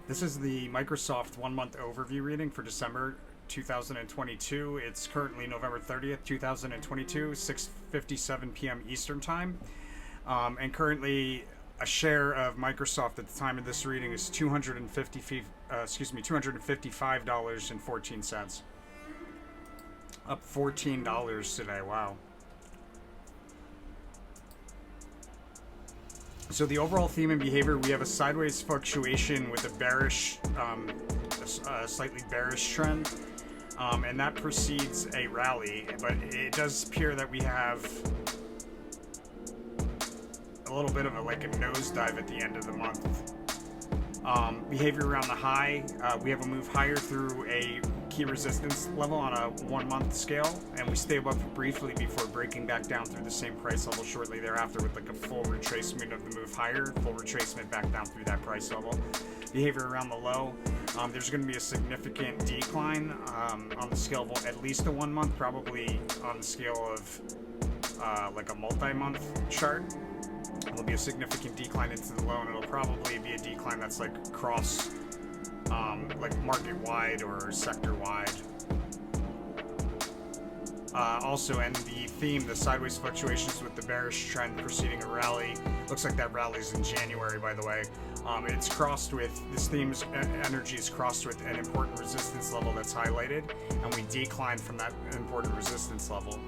This is the Microsoft 1 month overview reading for December 2022. It's currently November 30th, 2022, 6:57 p.m. Eastern Time. And currently, a share of Microsoft at the time of this reading is $255.14. Up $14 today. Wow. So the overall theme and behavior, we have a sideways fluctuation with a bearish, a slightly bearish trend, and that precedes a rally. But it does appear that we have a little bit of a nosedive at the end of the month. Behavior around the high, we have a move higher through a key resistance level on a 1 month scale, and we stay above it briefly before breaking back down through the same price level shortly thereafter with a full retracement of the move higher, full retracement back down through that price level. Behavior around the low, there's going to be a significant decline on the scale of at least a 1 month, probably on the scale of a multi-month chart. There'll be a significant decline into the low, and it'll probably be a decline that's cross market-wide or sector-wide. Also, and the theme, the sideways fluctuations with the bearish trend preceding a rally. Looks like that rally's in January, by the way. It's crossed with, this theme's energy is crossed with an important resistance level that's highlighted, and we decline from that important resistance level.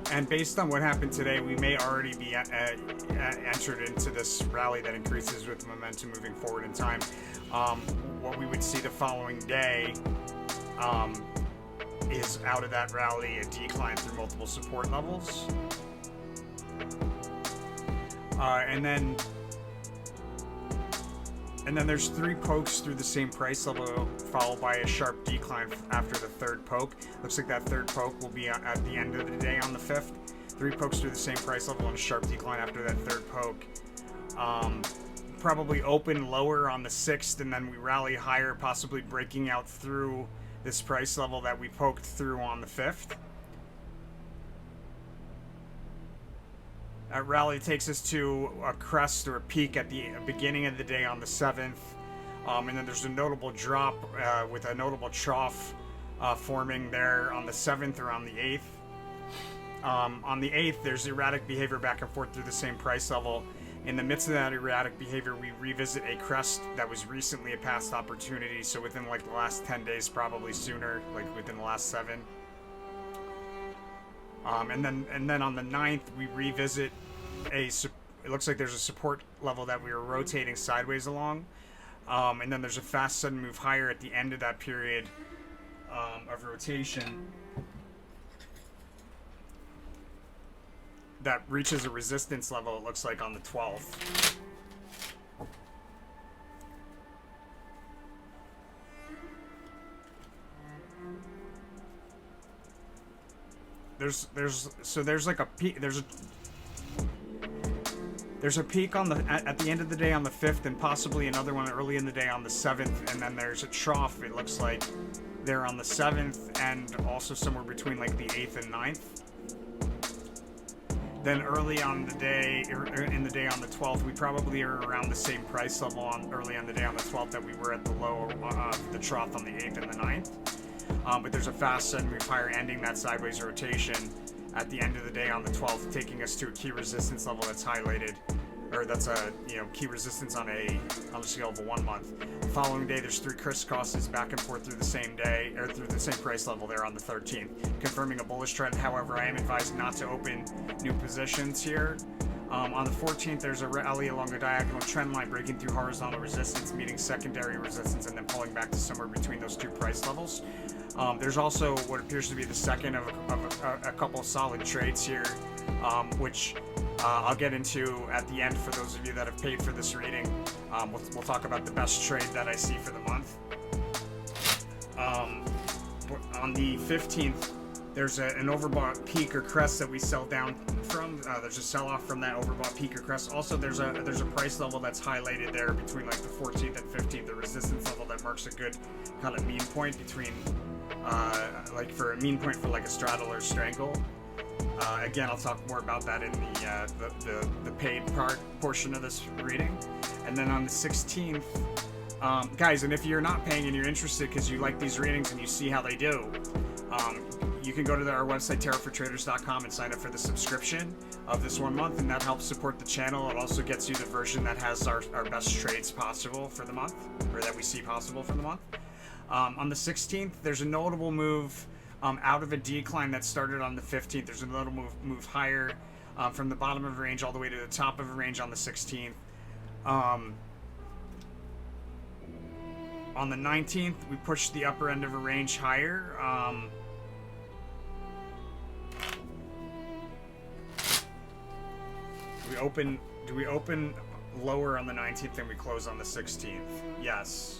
And based on what happened today, we may already be entered into this rally that increases with momentum moving forward in time. What we would see the following day is out of that rally a decline through multiple support levels. And then there's 3 pokes through the same price level, followed by a sharp decline after the third poke. Looks like that third poke will be at the end of the day on the 5th. 3 pokes through the same price level and a sharp decline after that third poke. Probably open lower on the 6th, and then we rally higher, possibly breaking out through this price level that we poked through on the 5th. That rally takes us to a crest or a peak at the beginning of the day on the 7th. And then there's a notable drop with a notable trough forming there on the 7th or on the 8th. On the 8th, there's erratic behavior back and forth through the same price level. In the midst of that erratic behavior, we revisit a crest that was recently a past opportunity. So within the last 10 days, probably sooner, within the last 7. And then on the 9th, we revisit it looks like there's a support level that we were rotating sideways along. And then there's a fast sudden move higher at the end of that period of rotation that reaches a resistance level, it looks like, on the 12th. There's like a peak. There's a peak on at the end of the day on the 5th, and possibly another one early in the day on the 7th, and then there's a trough, it looks like, there on the 7th, and also somewhere between the 8th and 9th. Then early on the day, in the day on the 12th, we probably are around the same price level early on the day on the 12th that we were at the low, the trough on the 8th and the 9th. But there's a fast sudden move higher ending that sideways rotation at the end of the day on the 12th, taking us to a key resistance level that's highlighted, or that's a key resistance on the scale of a 1 month. The following day, there's 3 crisscrosses back and forth through the same day, or through the same price level there on the 13th, confirming a bullish trend. However, I am advised not to open new positions here. On the 14th, there's a rally along a diagonal trend line, breaking through horizontal resistance, meeting secondary resistance, and then pulling back to somewhere between those 2 price levels. There's also what appears to be the second of a couple solid trades here, which I'll get into at the end for those of you that have paid for this reading. We'll talk about the best trade that I see for the month. On the 15th, there's an overbought peak or crest that we sell down from. There's a sell-off from that overbought peak or crest. Also, there's a price level that's highlighted there between the 14th and 15th, the resistance level that marks a good kind of mean point between, for a mean point for a straddle or strangle. Again, I'll talk more about that in the paid portion of this reading. And then on the 16th, guys, and if you're not paying and you're interested because you like these readings and you see how they do, you can go to our website, tarotfortraders.com, and sign up for the subscription of this 1 month, and that helps support the channel. It also gets you the version that has our best trades possible for the month, or that we see possible for the month. On the 16th, there's a notable move out of a decline that started on the 15th. There's a notable move higher from the bottom of a range all the way to the top of a range on the 16th. On the 19th, we pushed the upper end of a range higher. Do we open lower on the 19th than we close on the 16th? Yes.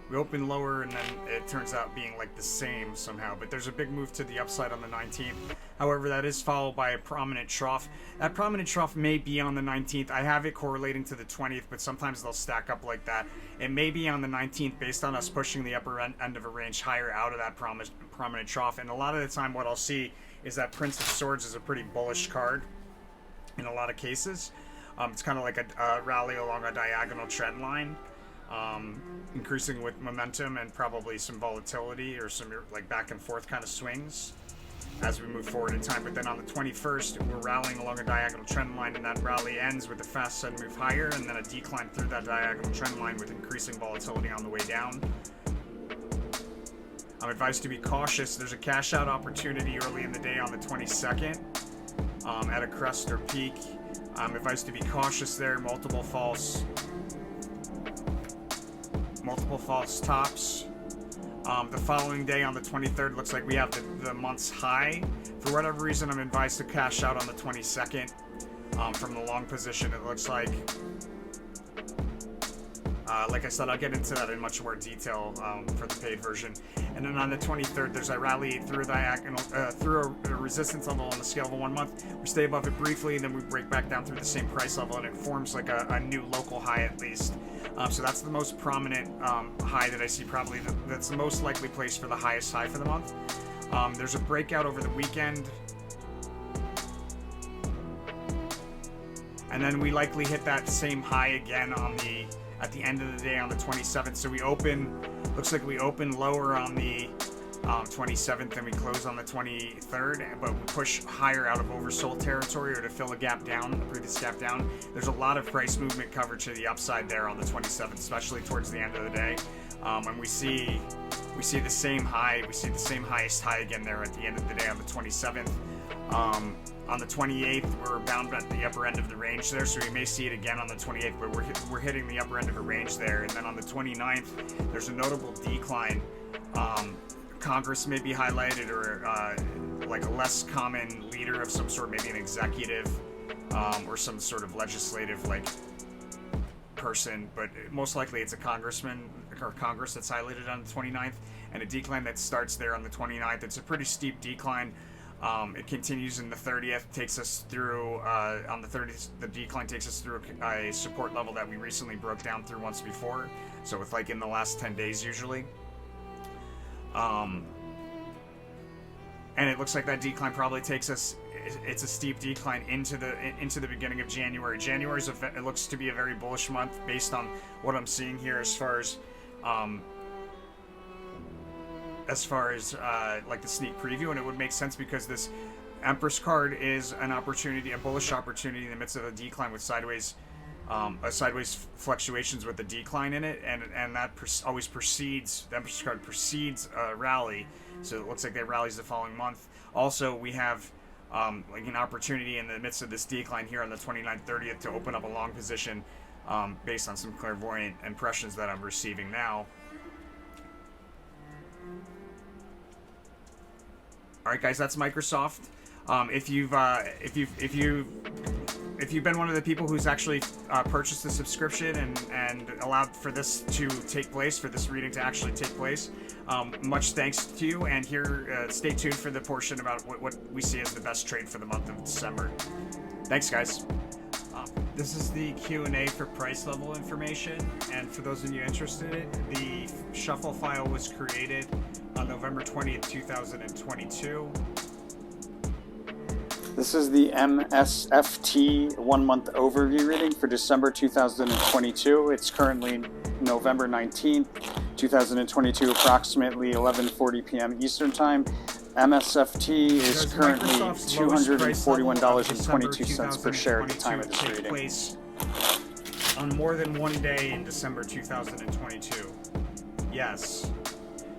We open lower and then it turns out being like the same somehow, but there's a big move to the upside on the 19th. However, that is followed by a prominent trough. That prominent trough may be on the 19th. I have it correlating to the 20th, but sometimes they'll stack up like that. It may be on the 19th based on us pushing the upper end of a range higher out of that prominent trough. And a lot of the time what I'll see is that Prince of Swords is a pretty bullish card in a lot of cases. It's kind of like a rally along a diagonal trend line. Increasing with momentum and probably some volatility or some like back and forth kind of swings as we move forward in time. But then on the 21st, we're rallying along a diagonal trend line, and that rally ends with a fast sudden move higher and then a decline through that diagonal trend line with increasing volatility on the way down. I'm advised to be cautious. There's a cash out opportunity early in the day on the 22nd at a crest or peak. I'm advised to be cautious there. Multiple false tops. The following day on the 23rd looks like we have the month's high. For whatever reason, I'm advised to cash out on the 22nd from the long position. It looks like I said, I'll get into that in much more detail for the paid version. And then on the 23rd, there's a rally through a diagonal, through a resistance level on the scale of a 1 month. We stay above it briefly, and then we break back down through the same price level, and it forms like a new local high at least. So that's the most prominent high that I see, probably that's the most likely place for the highest high for the month. There's a breakout over the weekend. And then we likely hit that same high again at the end of the day on the 27th. So looks like we open lower on the 27th and we close on the 23rd, but we push higher out of oversold territory or to fill a gap down, the previous gap down. There's a lot of price movement coverage to the upside there on the 27th, especially towards the end of the day. And we see the same high. We see the same highest high again there at the end of the day on the 27th. On the 28th, we're bound at the upper end of the range there, so we may see it again on the 28th, but we're hitting the upper end of a range there. And then on the 29th, there's a notable decline. Congress may be highlighted, or like a less common leader of some sort, maybe an executive or some sort of legislative like person, but most likely it's a congressman or Congress that's highlighted on the 29th, and a decline that starts there on the 29th. It's a pretty steep decline. It continues in the 30th, takes us through, on the 30th, the decline takes us through a support level that we recently broke down through once before. So it's like in the last 10 days usually. And it looks like that decline probably takes us, it's a steep decline into the beginning of January. January it looks to be a very bullish month based on what I'm seeing here as far as like the sneak preview, and it would make sense because this Empress card is an opportunity, a bullish opportunity in the midst of a decline with sideways fluctuations with the decline in it, and that always precedes, the Empress card precedes a rally, so it looks like that rallies the following month. Also, we have like an opportunity in the midst of this decline here on the 29th, 30th to open up a long position based on some clairvoyant impressions that I'm receiving now. All right, guys, that's Microsoft. If you've been one of the people who's actually purchased the subscription and allowed for this to take place, for this reading to actually take place, much thanks to you. And here, stay tuned for the portion about what we see as the best trade for the month of December. Thanks, guys. This is the Q&A for price level information, and for those of you interested, the shuffle file was created on November 20th, 2022. This is the MSFT 1-month overview reading for December 2022. It's currently November 19th, 2022, approximately 11:40 p.m. Eastern Time. MSFT is currently $241.22 per share at the time of this reading. Place on more than one day in December 2022. Yes.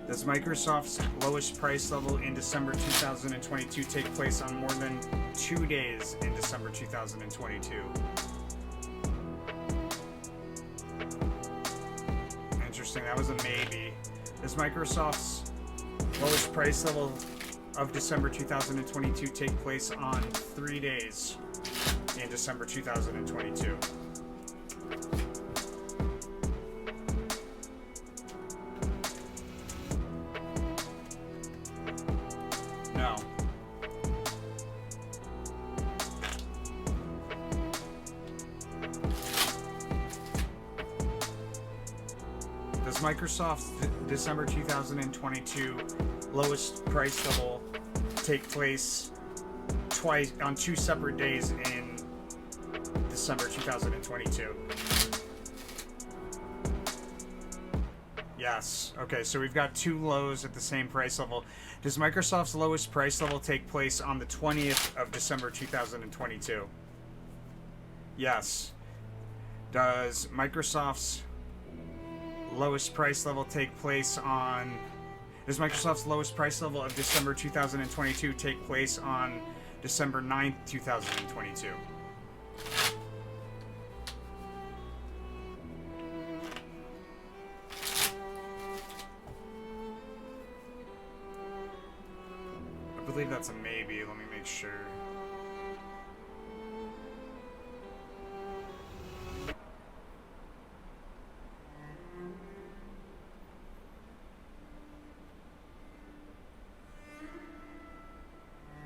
Does Microsoft's lowest price level in December 2022 take place on more than 2 days in December 2022? Interesting, that was a maybe. Does Microsoft's lowest price level of December 2022 take place on 3 days in December 2022? No. Does Microsoft's December 2022 lowest price level take place twice on 2 separate days in December 2022? Yes. Okay, so we've got 2 lows at the same price level. Does Microsoft's lowest price level take place on the 20th of December 2022? Yes. Does Microsoft's lowest price level take place on... Does Microsoft's lowest price level of December 2022 take place on December 9th, 2022? I believe that's a maybe. Let me make sure.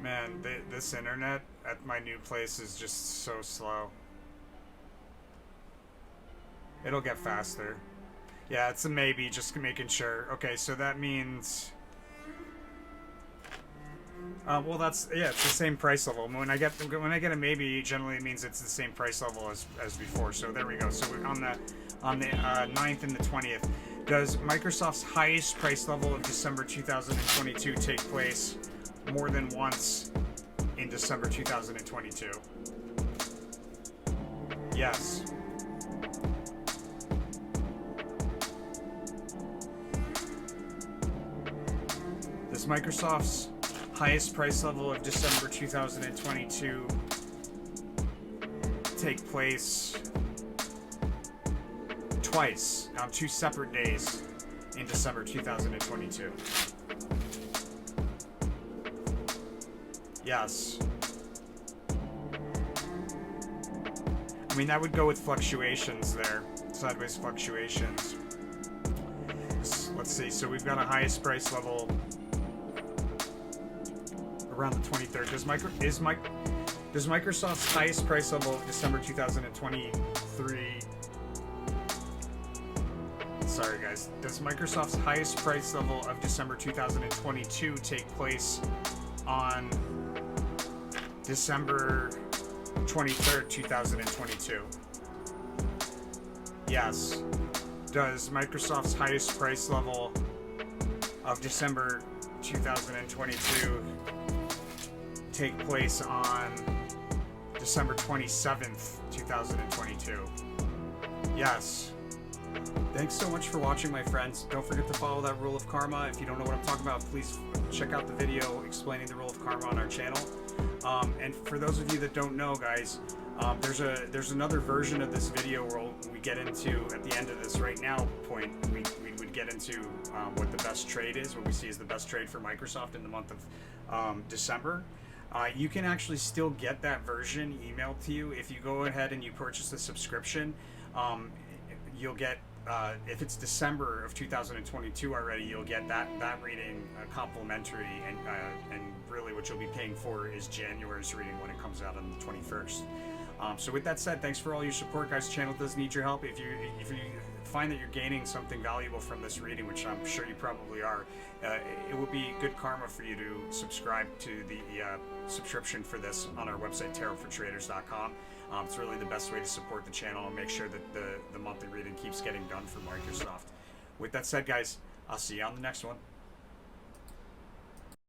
Man, this internet at my new place is just so slow. It'll get faster. Yeah, it's a maybe, just making sure. Okay, so that means... well, it's the same price level. When I get a maybe, generally it means it's the same price level as before. So there we go. So we're on the 9th and the 20th. Does Microsoft's highest price level of December 2022 take place more than once in December 2022? Yes. Does Microsoft's highest price level of December 2022 take place twice on 2 separate days in December 2022? Yes. I mean, that would go with fluctuations there. Sideways fluctuations. Let's see. So we've got a highest price level around the 23rd. Does Microsoft's highest price level of December 2023... Sorry, guys. Does Microsoft's highest price level of December 2022 take place on December 23rd, 2022? Yes. Does Microsoft's highest price level of December 2022 take place on December 27th, 2022? Yes. Thanks so much for watching, my friends. Don't forget to follow that rule of karma. If you don't know what I'm talking about, please check out the video explaining the rule of karma on our channel. And for those of you that don't know, guys, there's another version of this video where we get into, at the end of this right now point, we would get into what the best trade is, what we see as the best trade for Microsoft in the month of December. You can actually still get that version emailed to you if you go ahead and you purchase the subscription. You'll get, if it's December of 2022 already, you'll get that reading complimentary, and really what you'll be paying for is January's reading when it comes out on the 21st. So with that said, thanks for all your support, guys. The channel does need your help. If you find that you're gaining something valuable from this reading, which I'm sure you probably are, it would be good karma for you to subscribe to the subscription for this on our website, tarotfortraders.com. It's really the best way to support the channel and make sure that the monthly reading keeps getting done for Microsoft. With that said, guys, I'll see you on the next one.